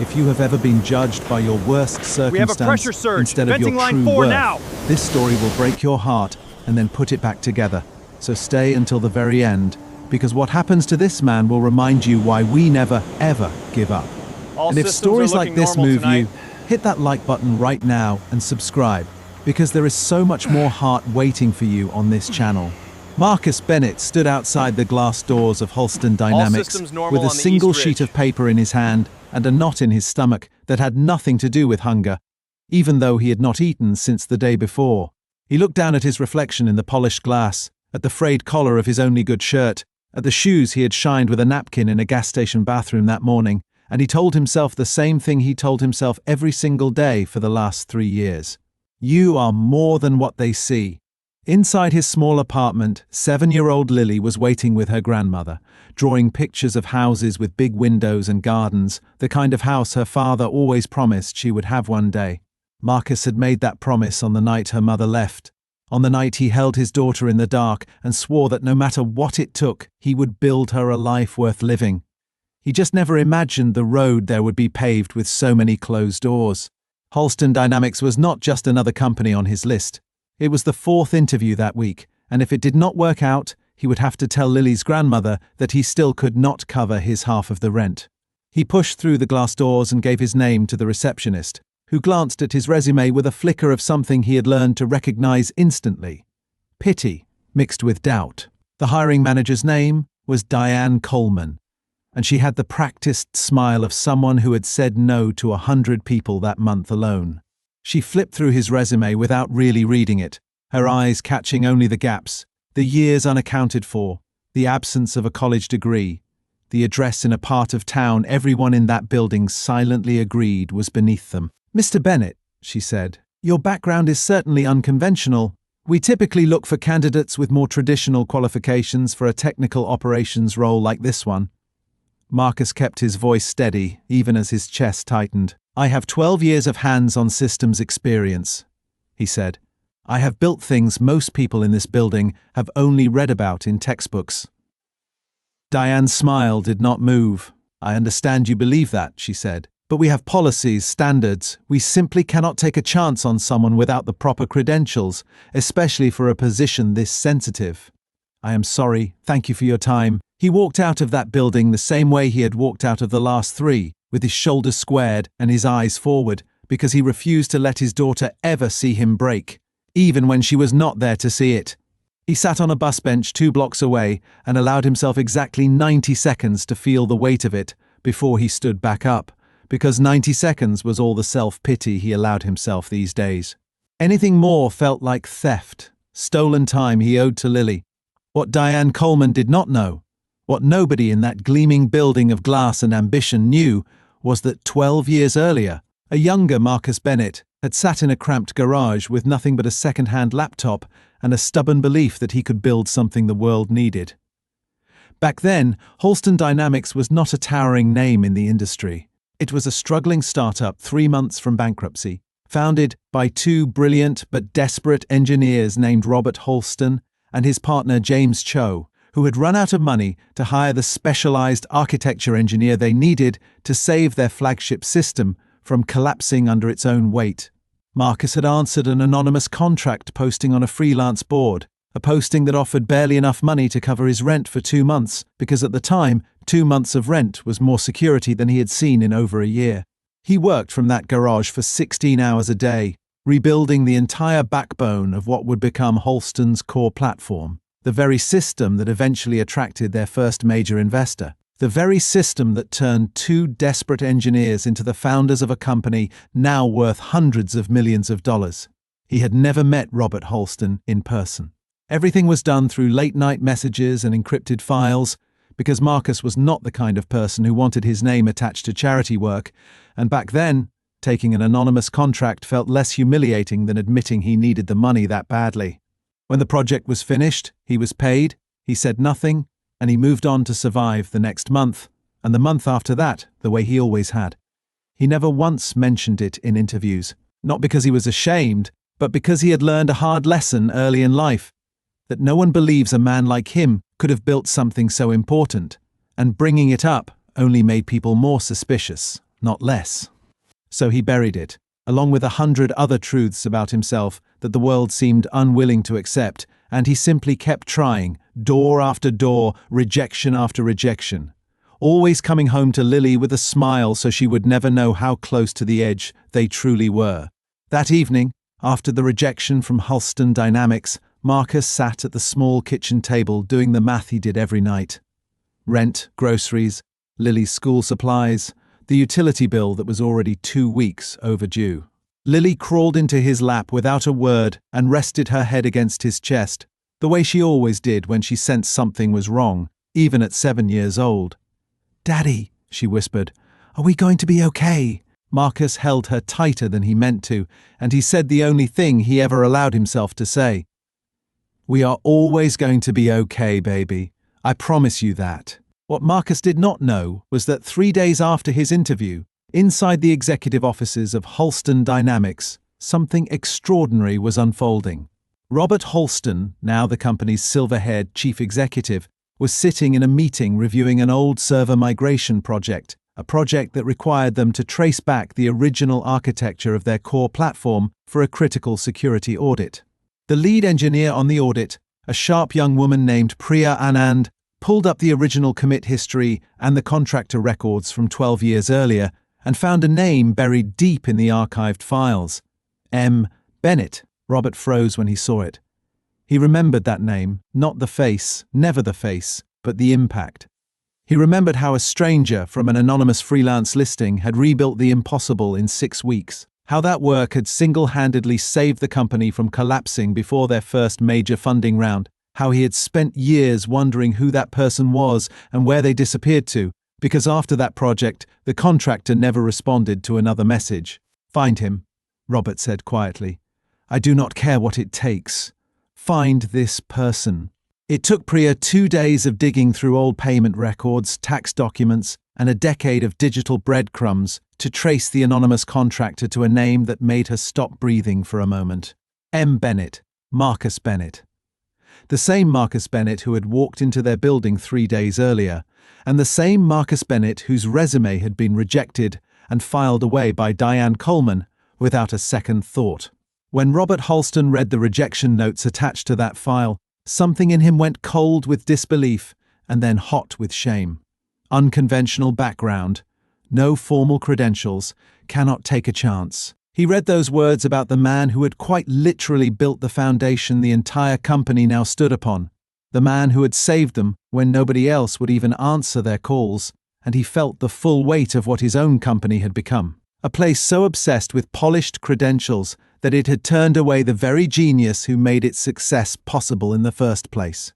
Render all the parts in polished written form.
If you have ever been judged by your worst circumstance We have a pressure surge. instead of your Venting line true 4 worth, now. this story will break your heart and then put it back together. So stay until the very end, because what happens to this man will remind you why we never, ever give up. All And if systems are stories like looking this normal move tonight. you, hit that like button right now and subscribe, because there is so much more heart waiting for you on this channel. Marcus Bennett stood outside the glass doors of Holston Dynamics systems normal with a on the single East sheet Ridge. of paper in his hand and a knot in his stomach that had nothing to do with hunger, even though he had not eaten since the day before. He looked down at his reflection in the polished glass, at the frayed collar of his only good shirt, at the shoes he had shined with a napkin in a gas station bathroom that morning, and he told himself the same thing he told himself every single day for the last 3 years. You are more than what they see. Inside his small apartment, 7-year-old Lily was waiting with her grandmother, drawing pictures of houses with big windows and gardens, the kind of house her father always promised she would have one day. Marcus had made that promise on the night her mother left, on the night he held his daughter in the dark and swore that no matter what it took, he would build her a life worth living. He just never imagined the road there would be paved with so many closed doors. Holston Dynamics was not just another company on his list. It was the 4th interview that week, and if it did not work out, he would have to tell Lily's grandmother that he still could not cover his half of the rent. He pushed through the glass doors and gave his name to the receptionist, who glanced at his resume with a flicker of something he had learned to recognize instantly: pity, mixed with doubt. The hiring manager's name was Diane Coleman, and she had the practiced smile of someone who had said no to 100 people that month alone. She flipped through his resume without really reading it, her eyes catching only the gaps, the years unaccounted for, the absence of a college degree, the address in a part of town everyone in that building silently agreed was beneath them. "Mr. Bennett," she said, "your background is certainly unconventional. We typically look for candidates with more traditional qualifications for a technical operations role like this one." Marcus kept his voice steady, even as his chest tightened. "I have 12 years of hands-on systems experience," he said. "I have built things most people in this building have only read about in textbooks." Diane's smile did not move. "I understand you believe that," she said. "But we have policies, standards. We simply cannot take a chance on someone without the proper credentials, especially for a position this sensitive. I am sorry. Thank you for your time." He walked out of that building the same way he had walked out of the last 3, with his shoulders squared and his eyes forward, because he refused to let his daughter ever see him break, even when she was not there to see it. He sat on a bus bench 2 blocks away and allowed himself exactly 90 seconds to feel the weight of it before he stood back up, because 90 seconds was all the self-pity he allowed himself these days. Anything more felt like theft, stolen time he owed to Lily. What Diane Coleman did not know, what nobody in that gleaming building of glass and ambition knew, was that 12 years earlier, a younger Marcus Bennett had sat in a cramped garage with nothing but a second-hand laptop and a stubborn belief that he could build something the world needed. Back then, Holston Dynamics was not a towering name in the industry. It was a struggling startup 3 months from bankruptcy, founded by 2 brilliant but desperate engineers named Robert Holston and his partner James Cho, who had run out of money to hire the specialized architecture engineer they needed to save their flagship system from collapsing under its own weight. Marcus had answered an anonymous contract posting on a freelance board, a posting that offered barely enough money to cover his rent for 2 months, because at the time, 2 months of rent was more security than he had seen in over a year. He worked from that garage for 16 hours a day, rebuilding the entire backbone of what would become Holston's core platform, the very system that eventually attracted their first major investor, the very system that turned 2 desperate engineers into the founders of a company now worth hundreds of millions of dollars. He had never met Robert Holston in person. Everything was done through late-night messages and encrypted files, because Marcus was not the kind of person who wanted his name attached to charity work, and back then, taking an anonymous contract felt less humiliating than admitting he needed the money that badly. When the project was finished, he was paid, he said nothing, and he moved on to survive the next month, and the month after that, the way he always had. He never once mentioned it in interviews, not because he was ashamed, but because he had learned a hard lesson early in life, that no one believes a man like him could have built something so important, and bringing it up only made people more suspicious. not less. So he buried it, along with 100 other truths about himself that the world seemed unwilling to accept, and he simply kept trying, door after door, rejection after rejection. Always coming home to Lily with a smile so she would never know how close to the edge they truly were. That evening, after the rejection from Halston Dynamics, Marcus sat at the small kitchen table doing the math he did every night. Rent, groceries, Lily's school supplies, the utility bill that was already 2 weeks overdue. Lily crawled into his lap without a word and rested her head against his chest, the way she always did when she sensed something was wrong, even at 7 years old. "Daddy," she whispered, "are we going to be okay?" Marcus held her tighter than he meant to, and he said the only thing he ever allowed himself to say. "We are always going to be okay, baby. I promise you that." What Marcus did not know was that 3 days after his interview, inside the executive offices of Halston Dynamics, something extraordinary was unfolding. Robert Halston, now the company's silver-haired chief executive, was sitting in a meeting reviewing an old server migration project, a project that required them to trace back the original architecture of their core platform for a critical security audit. The lead engineer on the audit, a sharp young woman named Priya Anand, pulled up the original commit history and the contractor records from 12 years earlier and found a name buried deep in the archived files. M. Bennett. Robert froze when he saw it. He remembered that name, not the face, never the face, but the impact. He remembered how a stranger from an anonymous freelance listing had rebuilt the impossible in 6 weeks, how that work had single-handedly saved the company from collapsing before their first major funding round, how he had spent years wondering who that person was and where they disappeared to, because after that project, the contractor never responded to another message. "Find him," Robert said quietly. "I do not care what it takes. Find this person." It took Priya 2 days of digging through old payment records, tax documents, and a decade of digital breadcrumbs to trace the anonymous contractor to a name that made her stop breathing for a moment. M. Bennett, Marcus Bennett. The same Marcus Bennett who had walked into their building 3 days earlier, and the same Marcus Bennett whose resume had been rejected and filed away by Diane Coleman without a second thought. When Robert Halston read the rejection notes attached to that file, something in him went cold with disbelief and then hot with shame. Unconventional background, no formal credentials, cannot take a chance. He read those words about the man who had quite literally built the foundation the entire company now stood upon, the man who had saved them when nobody else would even answer their calls, and he felt the full weight of what his own company had become. A place so obsessed with polished credentials that it had turned away the very genius who made its success possible in the first place.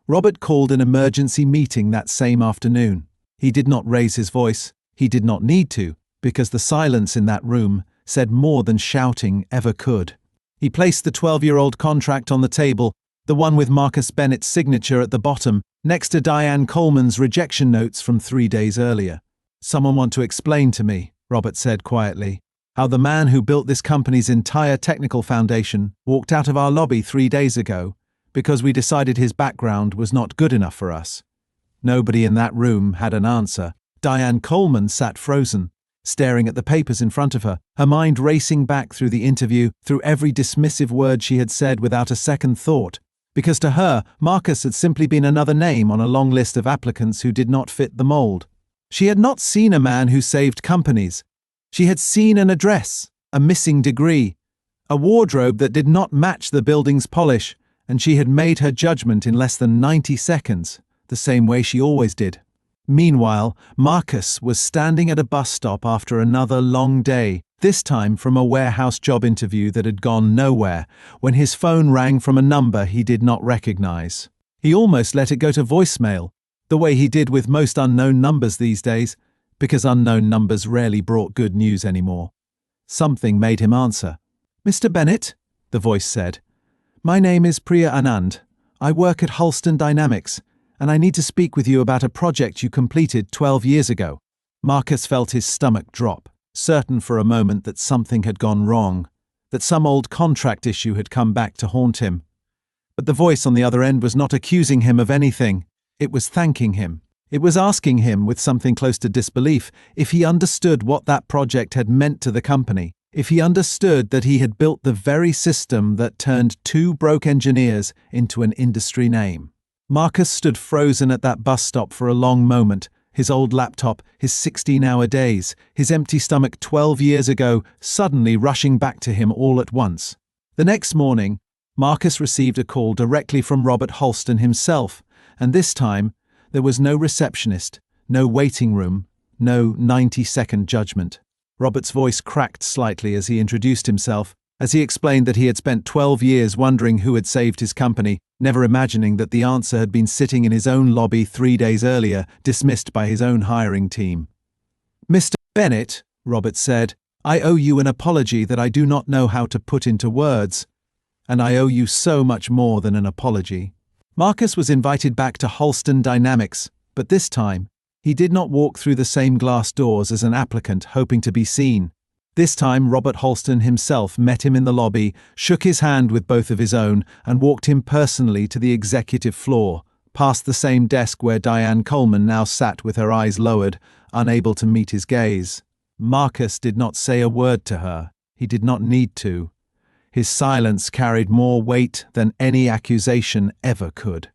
Robert called an emergency meeting that same afternoon. He did not raise his voice. He did not need to, because the silence in that room said more than shouting ever could. He placed the 12-year-old contract on the table, the one with Marcus Bennett's signature at the bottom, next to Diane Coleman's rejection notes from 3 days earlier. "Someone want to explain to me," Robert said quietly, "how the man who built this company's entire technical foundation walked out of our lobby 3 days ago because we decided his background was not good enough for us." Nobody in that room had an answer. Diane Coleman sat frozen, staring at the papers in front of her, her mind racing back through the interview, through every dismissive word she had said without a second thought, because to her, Marcus had simply been another name on a long list of applicants who did not fit the mold. She had not seen a man who saved companies. She had seen an address, a missing degree, a wardrobe that did not match the building's polish, and she had made her judgment in less than 90 seconds, the same way she always did. Meanwhile, Marcus was standing at a bus stop after another long day, this time from a warehouse job interview that had gone nowhere, when his phone rang from a number he did not recognize. He almost let it go to voicemail, the way he did with most unknown numbers these days, because unknown numbers rarely brought good news anymore. Something made him answer. "Mr. Bennett," the voice said. "My name is Priya Anand. I work at Halston Dynamics, and I need to speak with you about a project you completed 12 years ago." Marcus felt his stomach drop, certain for a moment that something had gone wrong, that some old contract issue had come back to haunt him. But the voice on the other end was not accusing him of anything. It was thanking him. It was asking him, with something close to disbelief, if he understood what that project had meant to the company, if he understood that he had built the very system that turned two broke engineers into an industry name. Marcus stood frozen at that bus stop for a long moment, his old laptop, his 16-hour days, his empty stomach 12 years ago suddenly rushing back to him all at once. The next morning, Marcus received a call directly from Robert Holston himself, and this time, there was no receptionist, no waiting room, no 90-second judgment. Robert's voice cracked slightly as he introduced himself, as he explained that he had spent 12 years wondering who had saved his company, never imagining that the answer had been sitting in his own lobby 3 days earlier, dismissed by his own hiring team. "Mr. Bennett," Robert said, "I owe you an apology that I do not know how to put into words. And I owe you so much more than an apology." Marcus was invited back to Holston Dynamics, but this time, he did not walk through the same glass doors as an applicant hoping to be seen. This time, Robert Holston himself met him in the lobby, shook his hand with both of his own, and walked him personally to the executive floor, past the same desk where Diane Coleman now sat with her eyes lowered, unable to meet his gaze. Marcus did not say a word to her. He did not need to. His silence carried more weight than any accusation ever could.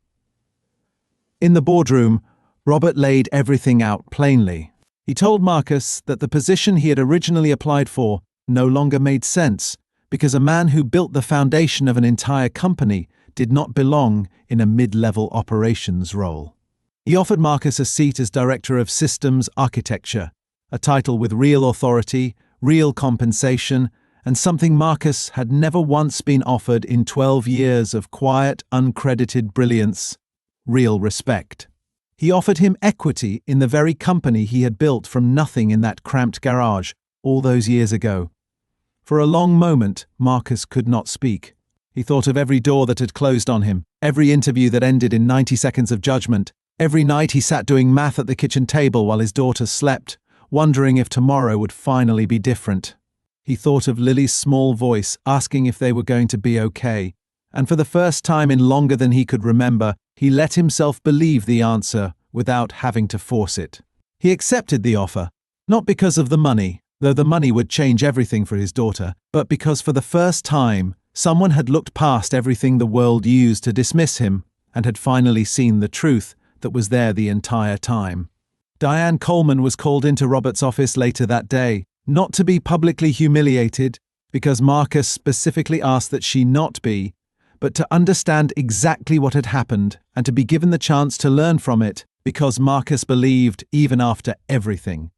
In the boardroom, Robert laid everything out plainly. He told Marcus that the position he had originally applied for no longer made sense, because a man who built the foundation of an entire company did not belong in a mid-level operations role. He offered Marcus a seat as Director of Systems Architecture, a title with real authority, real compensation, and something Marcus had never once been offered in 12 years of quiet, uncredited brilliance: real respect. He offered him equity in the very company he had built from nothing in that cramped garage all those years ago. For a long moment, Marcus could not speak. He thought of every door that had closed on him, every interview that ended in 90 seconds of judgment, every night he sat doing math at the kitchen table while his daughter slept, wondering if tomorrow would finally be different. He thought of Lily's small voice asking if they were going to be okay, and for the first time in longer than he could remember, he let himself believe the answer without having to force it. He accepted the offer, not because of the money, though the money would change everything for his daughter, but because for the first time, someone had looked past everything the world used to dismiss him and had finally seen the truth that was there the entire time. Diane Coleman was called into Robert's office later that day, not to be publicly humiliated, because Marcus specifically asked that she not be, but to understand exactly what had happened and to be given the chance to learn from it, because Marcus believed, even after everything,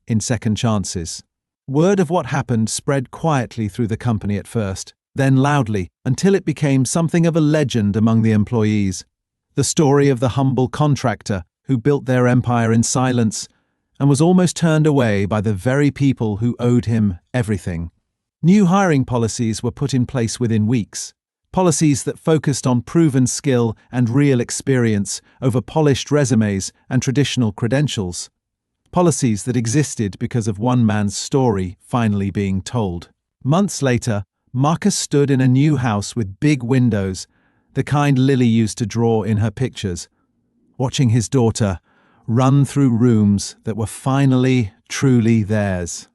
in second chances. Word of what happened spread quietly through the company at first, then loudly, until it became something of a legend among the employees. The story of the humble contractor who built their empire in silence and was almost turned away by the very people who owed him everything. New hiring policies were put in place within weeks. Policies that focused on proven skill and real experience over polished resumes and traditional credentials. Policies that existed because of one man's story finally being told. Months later, Marcus stood in a new house with big windows, the kind Lily used to draw in her pictures, watching his daughter run through rooms that were finally, truly theirs.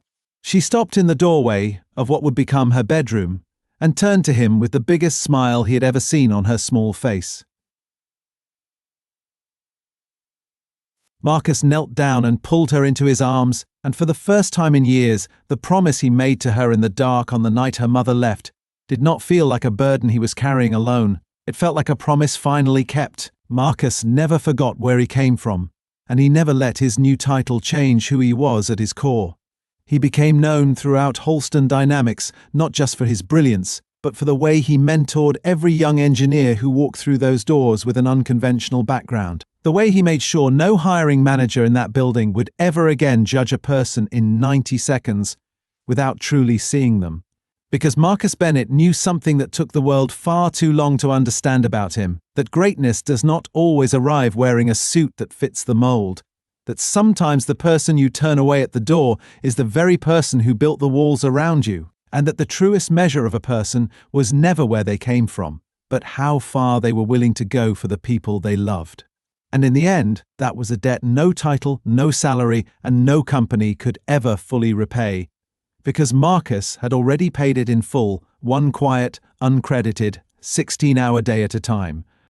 She stopped in the doorway of what would become her bedroom and turned to him with the biggest smile he had ever seen on her small face. Marcus knelt down and pulled her into his arms, and for the first time in years, the promise he made to her in the dark on the night her mother left did not feel like a burden he was carrying alone. It felt like a promise finally kept. Marcus never forgot where he came from, and he never let his new title change who he was at his core. He became known throughout Holston Dynamics not just for his brilliance, but for the way he mentored every young engineer who walked through those doors with an unconventional background. The way he made sure no hiring manager in that building would ever again judge a person in 90 seconds without truly seeing them. Because Marcus Bennett knew something that took the world far too long to understand about him, that greatness does not always arrive wearing a suit that fits the mold, that sometimes the person you turn away at the door is the very person who built the walls around you, and that the truest measure of a person was never where they came from, but how far they were willing to go for the people they loved. And in the end, that was a debt no title, no salary, and no company could ever fully repay. Because Marcus had already paid it in full, one quiet, uncredited, 16-hour day at a time.